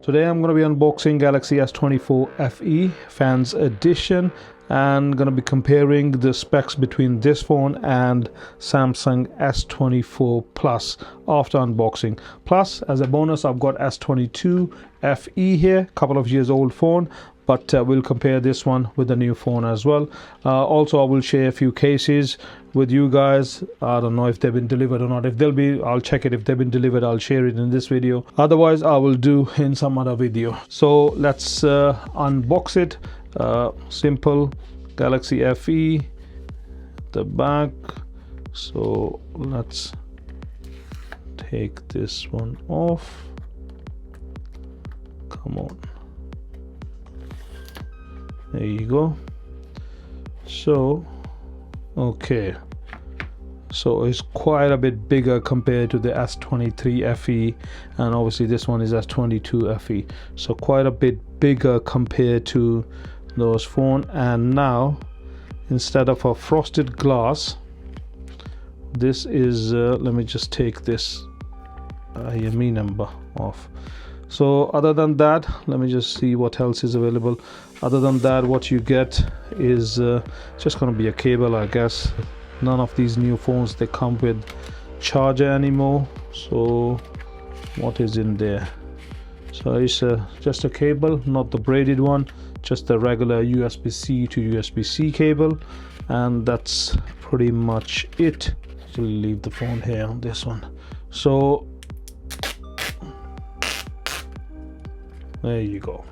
Today I'm going to be unboxing Galaxy S24 FE Fans Edition and going to be comparing the specs between this phone and Samsung S24 Plus after unboxing. Plus, as a bonus, I've got S22 FE here, couple of years old phone, but we'll compare this one with the new phone as well. Also, I will share a few cases with you guys. I don't know if they've been delivered or not. If they'll be, I'll check it. If they've been delivered, I'll share it in this video. Otherwise, I will do in some other video. So let's unbox it. Simple Galaxy FE, the back. So let's take this one off. Come on. There you go. So okay, so it's quite a bit bigger compared to the S23 FE, and obviously this one is S22 FE, so quite a bit bigger compared to those phones. And now instead of a frosted glass, this is let me just take this IME number off. So other than that, let me just see what else is available. Other than that, what you get is just going to be a cable, I guess. None of these new phones, they come with charger anymore. So what is in there? So it's just a cable, not the braided one, just the regular USB-C to USB-C cable, and that's pretty much it. So we'll leave the phone here on this one. So there you go.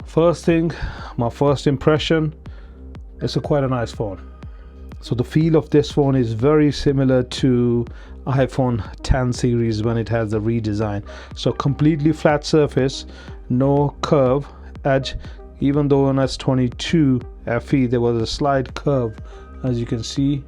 First thing, my first impression, it's quite a nice phone. So the feel of this phone is very similar to iPhone 10 series when it has the redesign. So completely flat surface, no curve edge. Even though on S22 FE there was a slight curve, as you can see,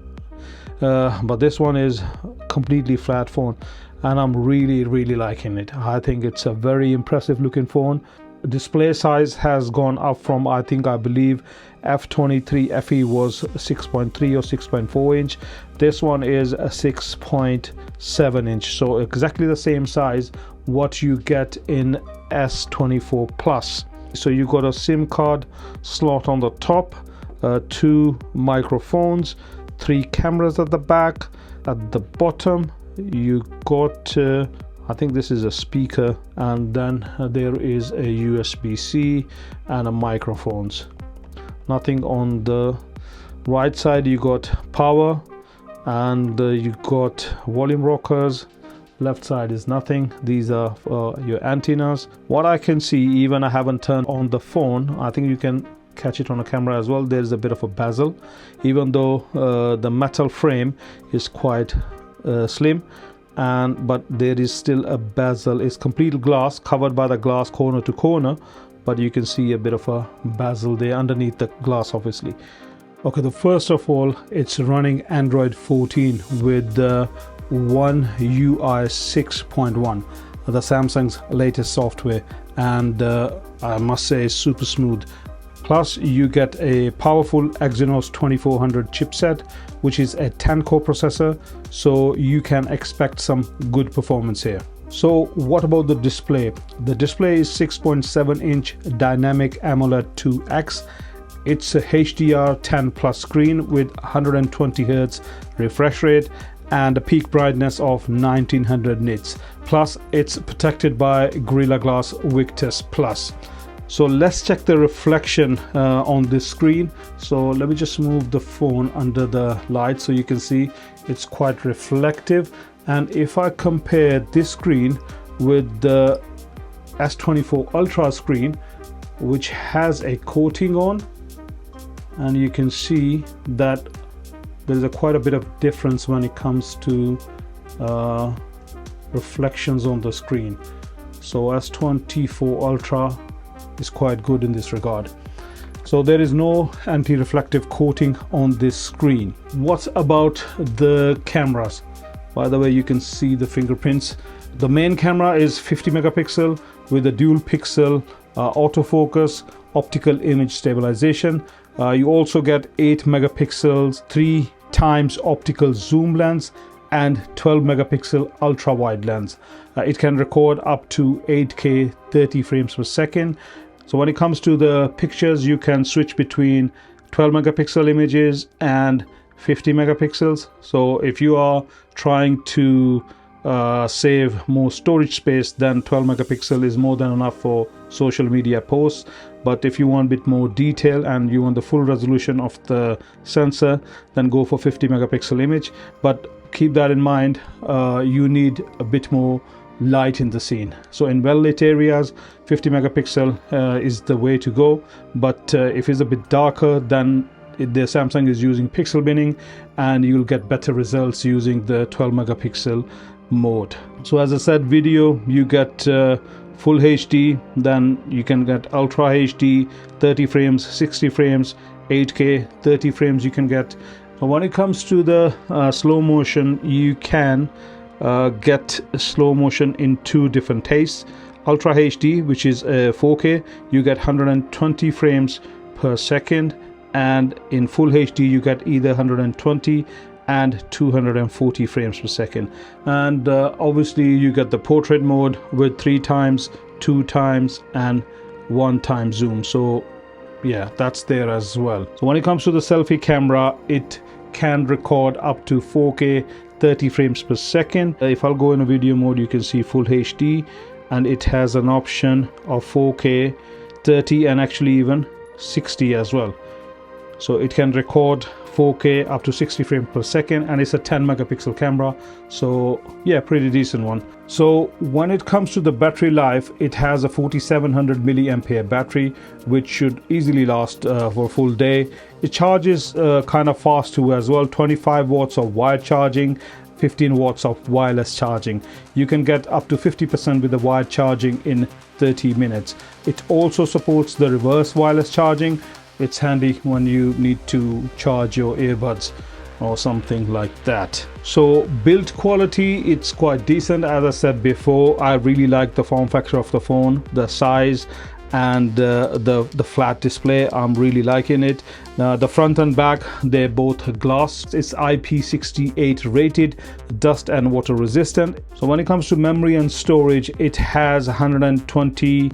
but this one is completely flat phone, and I'm really liking it. I think it's a very impressive looking phone. Display size has gone up from, I believe F23 FE was 6.3 or 6.4 inch. This one is a 6.7 inch, so exactly the same size what you get in S24 Plus. So you got a SIM card slot on the top, 2 microphones, 3 cameras at the back. At the bottom you got I think this is a speaker, and then there is a USB-C and a microphones. Nothing on the right side. You got power, and you got volume rockers. Left side is nothing. These are your antennas. What I can see, even I haven't turned on the phone, I think you can catch it on a camera as well. There's a bit of a bezel, even though the metal frame is quite slim, but there is still a bezel. It's complete glass, covered by the glass corner to corner, but you can see a bit of a bezel there underneath the glass, obviously. Okay, the first of all, it's running Android 14 with One UI 6.1, the Samsung's latest software, and I must say it's super smooth. Plus you get a powerful Exynos 2400 chipset, which is a 10-core processor, so you can expect some good performance here. So what about the display? The display is 6.7 inch dynamic AMOLED 2X. It's a HDR10 plus screen with 120 Hz refresh rate and a peak brightness of 1900 nits. Plus it's protected by Gorilla Glass Victus Plus. So let's check the reflection on this screen. So let me just move the phone under the light so you can see it's quite reflective. And if I compare this screen with the S24 Ultra screen, which has a coating on, and you can see that there's quite a bit of difference when it comes to reflections on the screen. So S24 Ultra is quite good in this regard. So there is no anti-reflective coating on this screen. What about the cameras? By the way, you can see the fingerprints. The main camera is 50 megapixel with a dual pixel autofocus, optical image stabilization. You also get 8 megapixels 3 times optical zoom lens and 12 megapixel ultra wide lens. It can record up to 8K 30 frames per second. So when it comes to the pictures, you can switch between 12 megapixel images and 50 megapixels. So if you are trying to save more storage space, then 12 megapixel is more than enough for social media posts. But if you want a bit more detail and you want the full resolution of the sensor, then go for 50 megapixel image. But keep that in mind, you need a bit more light in the scene. So in well lit areas, 50 megapixel is the way to go. But if it's a bit darker, then the Samsung is using pixel binning, and you'll get better results using the 12 megapixel mode. So as I said, video, you get full HD, then you can get ultra HD, 30 frames, 60 frames, 8K 30 frames you can get. So when it comes to the slow motion, you can get slow motion in two different tastes. Ultra HD, which is 4K, you get 120 frames per second, and in full HD you get either 120 and 240 frames per second. And obviously you get the portrait mode with 3 times, 2 times and 1 time zoom. So yeah, that's there as well. So when it comes to the selfie camera, it can record up to 4K 30 frames per second. If I'll go in a video mode, you can see full HD, and it has an option of 4K 30 and actually even 60 as well. So it can record 4K up to 60 frames per second, and it's a 10 megapixel camera. So yeah, pretty decent one. So when it comes to the battery life, it has a 4700 milliampere battery, which should easily last for a full day. It charges kind of fast too as well. 25 watts of wired charging, 15 watts of wireless charging. You can get up to 50% with the wired charging in 30 minutes. It also supports the reverse wireless charging. It's handy when you need to charge your earbuds or something like that. So build quality, it's quite decent. As I said before, I really like the form factor of the phone, the size, and the flat display. I'm really liking it. The front and back, they're both glass. It's IP68 rated, dust and water resistant. So when it comes to memory and storage, it has 128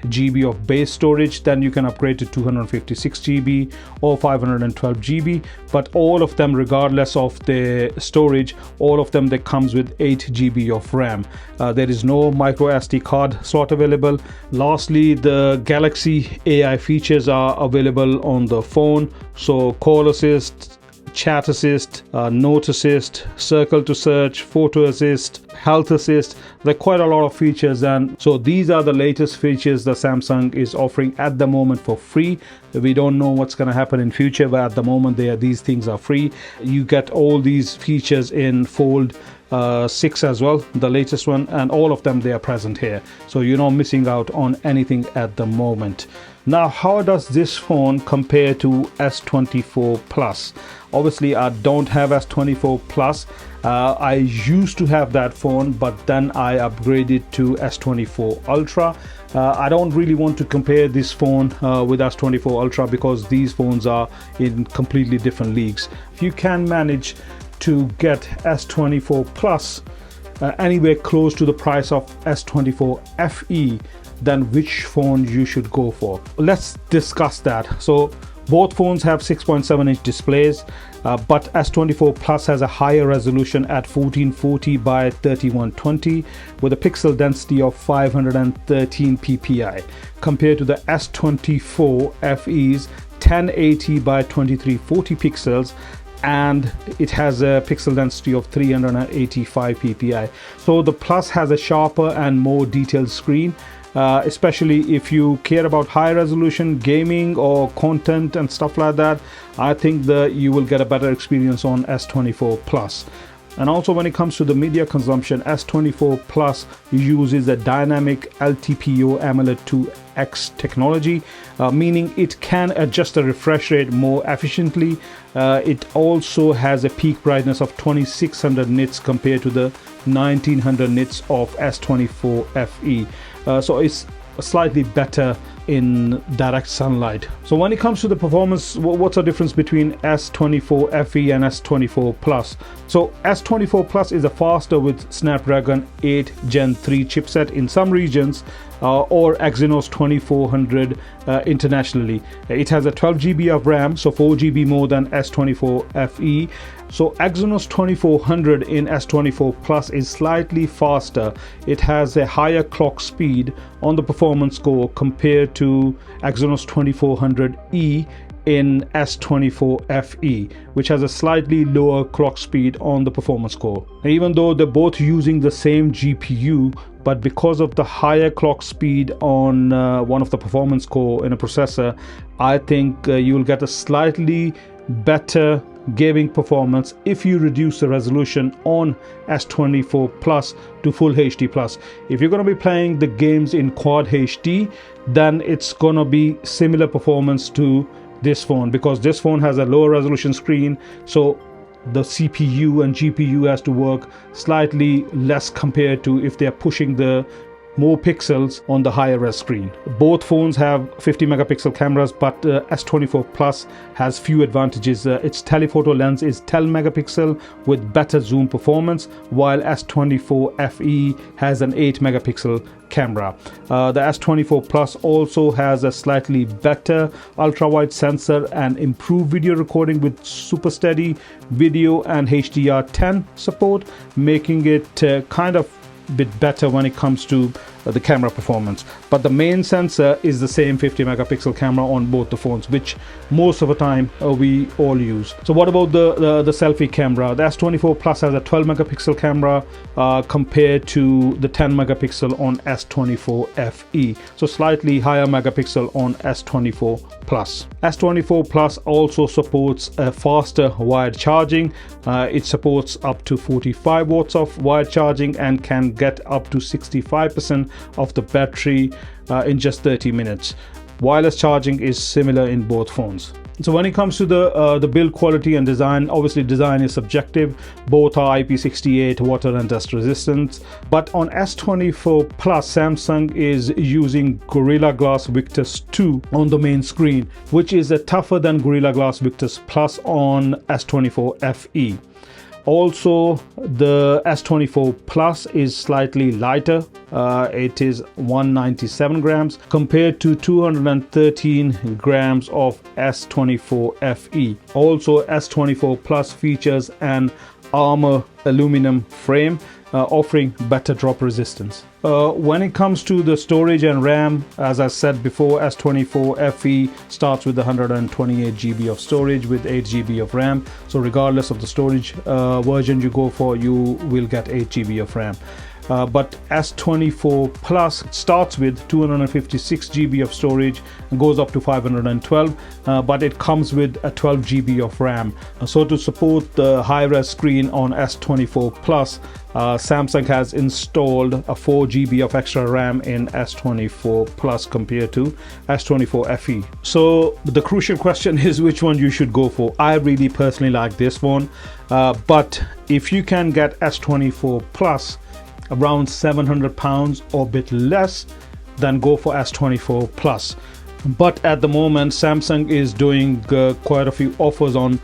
GB of base storage. Then you can upgrade to 256 GB or 512 GB, but all of them, regardless of the storage, all of them, they comes with 8 GB of RAM. There is no micro SD card slot available. Lastly, the Galaxy AI features are available on the phone. So call assist, chat assist, note assist, circle to search, photo assist, health assist. There are quite a lot of features, and so these are the latest features that Samsung is offering at the moment for free. We don't know what's going to happen in future, but at the moment these things are free. You get all these features in Fold 6 as well, the latest one, and all of them, they are present here, so you're not missing out on anything at the moment. Now, how does this phone compare to S24 Plus? Obviously, I don't have S24 Plus. I used to have that phone, but then I upgraded to S24 Ultra. I don't really want to compare this phone with S24 Ultra because these phones are in completely different leagues. If you can manage to get S24 Plus anywhere close to the price of S24 FE, then which phone you should go for? Let's discuss that. So both phones have 6.7-inch displays, but S24 Plus has a higher resolution at 1440 by 3120 with a pixel density of 513 ppi compared to the S24 FE's 1080 by 2340 pixels, and it has a pixel density of 385 ppi. So the Plus has a sharper and more detailed screen, especially if you care about high resolution gaming or content and stuff like that. I think that you will get a better experience on S24 Plus. And also when it comes to the media consumption, S24 Plus uses a dynamic LTPO AMOLED 2X technology, meaning it can adjust the refresh rate more efficiently. It also has a peak brightness of 2600 nits compared to the 1900 nits of S24 FE. So it's a slightly better in direct sunlight. So when it comes to the performance, what's the difference between S24 FE and S24 Plus? So S24 Plus is a faster with Snapdragon 8 Gen 3 chipset in some regions, or Exynos 2400 internationally. It has a 12 GB of RAM, so 4 GB more than S24 FE. So Exynos 2400 in S24 Plus is slightly faster. It has a higher clock speed on the performance score compared to Exynos 2400E in S24 FE, which has a slightly lower clock speed on the performance score. Even though they're both using the same GPU, but because of the higher clock speed on one of the performance core in a processor, I think you will get a slightly better gaming performance if you reduce the resolution on S24 Plus to Full HD Plus. If you're going to be playing the games in Quad HD, then it's going to be similar performance to this phone, because this phone has a lower resolution screen, so the CPU and GPU has to work slightly less compared to if they are pushing the more pixels on the higher res screen. Both phones have 50 megapixel cameras, but S24 Plus has few advantages. Its telephoto lens is 10 megapixel with better zoom performance, while S24 FE has an 8 megapixel camera. The S24 Plus also has a slightly better ultra-wide sensor and improved video recording with super steady video and HDR10 support, making it kind of bit better when it comes to the camera performance. But the main sensor is the same 50 megapixel camera on both the phones, which most of the time we all use. So what about the selfie camera? The S24 Plus has a 12 megapixel camera compared to the 10 megapixel on S24 FE, so slightly higher megapixel on S24 Plus. S24 Plus also supports a faster wired charging. It supports up to 45 watts of wired charging and can get up to 65% of the battery in just 30 minutes. Wireless charging is similar in both phones. So when it comes to the build quality and design, obviously design is subjective. Both are IP68 water and dust resistant. But on S24 Plus, Samsung is using Gorilla Glass Victus 2 on the main screen, which is tougher than Gorilla Glass Victus Plus on S24 FE. Also, the S24 Plus is slightly lighter. It is 197 grams compared to 213 grams of S24 FE. Also, S24 Plus features an armor aluminum frame, offering better drop resistance. When it comes to the storage and RAM, as I said before, S24 FE starts with 128 GB of storage with 8 GB of RAM. So regardless of the storage version you go for, you will get 8 GB of RAM. But S24 Plus starts with 256 GB of storage and goes up to 512, but it comes with a 12 GB of RAM. So to support the high-res screen on S24 Plus, Samsung has installed a 4 GB of extra RAM in S24 Plus compared to S24 FE. So the crucial question is which one you should go for. I really personally like this one, but if you can get S24 Plus around £700 or a bit less, then go for S24 Plus. But at the moment, Samsung is doing quite a few offers on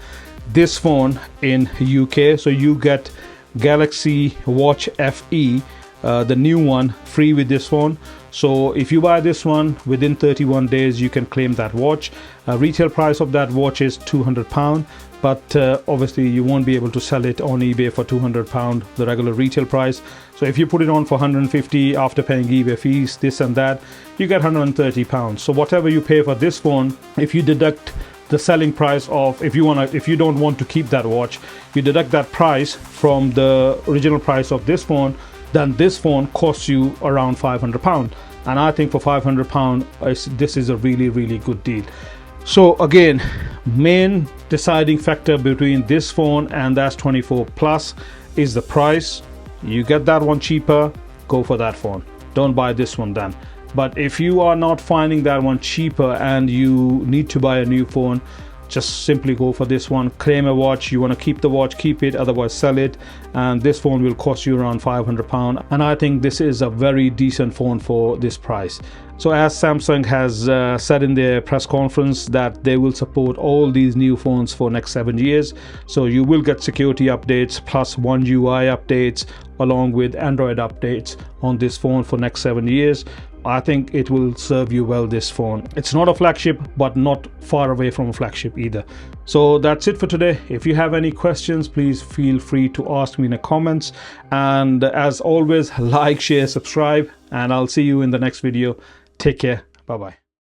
this phone in UK. So you get Galaxy Watch FE, the new one, free with this phone. So if you buy this one, within 31 days you can claim that watch. Retail price of that watch is £200, but obviously you won't be able to sell it on eBay for £200, the regular retail price. So if you put it on for 150 after paying eBay fees, this and that, you get £130. So whatever you pay for this phone, if you deduct the selling price of, if you don't want to keep that watch, you deduct that price from the original price of this phone, then this phone costs you around £500. And I think for £500, this is a really, really good deal. So again, main deciding factor between this phone and the S24 Plus is the price. You get that one cheaper, go for that phone. Don't buy this one then. But if you are not finding that one cheaper and you need to buy a new phone, just simply go for this one. Claim a watch. You want to keep the watch, keep it, otherwise sell it, and this phone will cost you around £500, and I think this is a very decent phone for this price. So as Samsung has said in their press conference that they will support all these new phones for next 7 years, so you will get security updates plus One UI updates along with Android updates on this phone for next 7 years. I think it will serve you well, this phone. It's not a flagship, but not far away from a flagship either. So that's it for today. If you have any questions, please feel free to ask me in the comments. And as always, like, share, subscribe, and I'll see you in the next video. Take care. Bye bye.